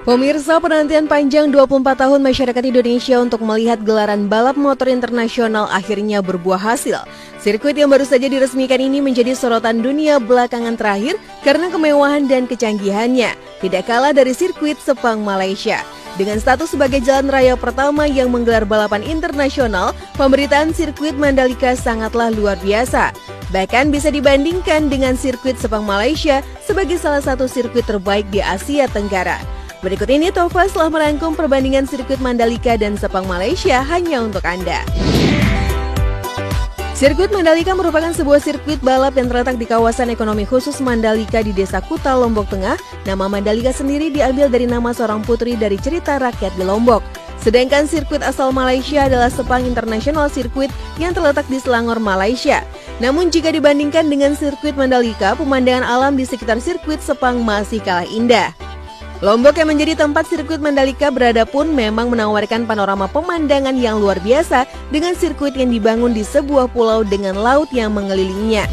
Pemirsa, penantian panjang 24 tahun masyarakat Indonesia untuk melihat gelaran balap motor internasional akhirnya berbuah hasil. Sirkuit yang baru saja diresmikan ini menjadi sorotan dunia belakangan terakhir karena kemewahan dan kecanggihannya, tidak kalah dari sirkuit Sepang Malaysia. Dengan status sebagai jalan raya pertama yang menggelar balapan internasional, pemberitaan sirkuit Mandalika sangatlah luar biasa. Bahkan bisa dibandingkan dengan sirkuit Sepang Malaysia sebagai salah satu sirkuit terbaik di Asia Tenggara. Berikut ini Tofas telah merangkum perbandingan sirkuit Mandalika dan Sepang Malaysia hanya untuk Anda. Sirkuit Mandalika merupakan sebuah sirkuit balap yang terletak di kawasan ekonomi khusus Mandalika di Desa Kuta, Lombok Tengah. Nama Mandalika sendiri diambil dari nama seorang putri dari cerita rakyat di Lombok. Sedangkan sirkuit asal Malaysia adalah Sepang International Circuit yang terletak di Selangor, Malaysia. Namun jika dibandingkan dengan sirkuit Mandalika, pemandangan alam di sekitar sirkuit Sepang masih kalah indah. Lombok yang menjadi tempat sirkuit Mandalika berada pun memang menawarkan panorama pemandangan yang luar biasa dengan sirkuit yang dibangun di sebuah pulau dengan laut yang mengelilinginya.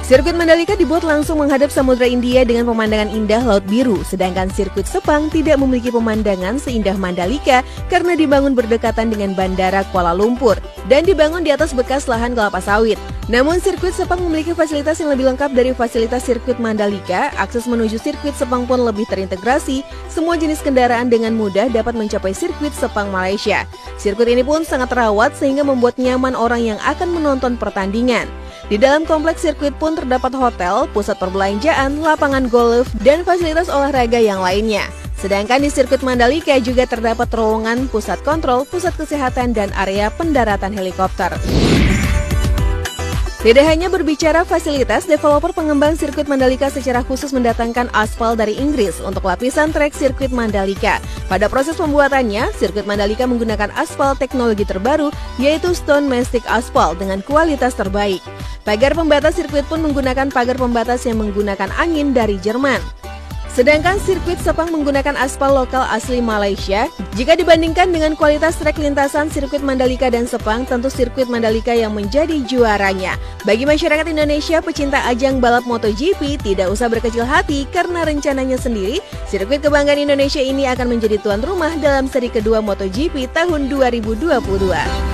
Sirkuit Mandalika dibuat langsung menghadap Samudra India dengan pemandangan indah laut biru, sedangkan sirkuit Sepang tidak memiliki pemandangan seindah Mandalika karena dibangun berdekatan dengan Bandara Kuala Lumpur dan dibangun di atas bekas lahan kelapa sawit. Namun sirkuit Sepang memiliki fasilitas yang lebih lengkap dari fasilitas sirkuit Mandalika. Akses menuju sirkuit Sepang pun lebih terintegrasi. Semua jenis kendaraan dengan mudah dapat mencapai sirkuit Sepang Malaysia. Sirkuit ini pun sangat terawat sehingga membuat nyaman orang yang akan menonton pertandingan. Di dalam kompleks sirkuit pun terdapat hotel, pusat perbelanjaan, lapangan golf, dan fasilitas olahraga yang lainnya. Sedangkan di sirkuit Mandalika juga terdapat terowongan, pusat kontrol, pusat kesehatan, dan area pendaratan helikopter. Tidak hanya berbicara fasilitas, developer pengembang sirkuit Mandalika secara khusus mendatangkan aspal dari Inggris untuk lapisan trek sirkuit Mandalika. Pada proses pembuatannya, sirkuit Mandalika menggunakan aspal teknologi terbaru, yaitu Stone Mastic Aspal dengan kualitas terbaik. Pagar pembatas sirkuit pun menggunakan pagar pembatas yang menggunakan angin dari Jerman. Sedangkan sirkuit Sepang menggunakan aspal lokal asli Malaysia. Jika dibandingkan dengan kualitas trek lintasan sirkuit Mandalika dan Sepang, tentu sirkuit Mandalika yang menjadi juaranya. Bagi masyarakat Indonesia pecinta ajang balap MotoGP, tidak usah berkecil hati karena rencananya sendiri, sirkuit kebanggaan Indonesia ini akan menjadi tuan rumah dalam seri kedua MotoGP tahun 2022.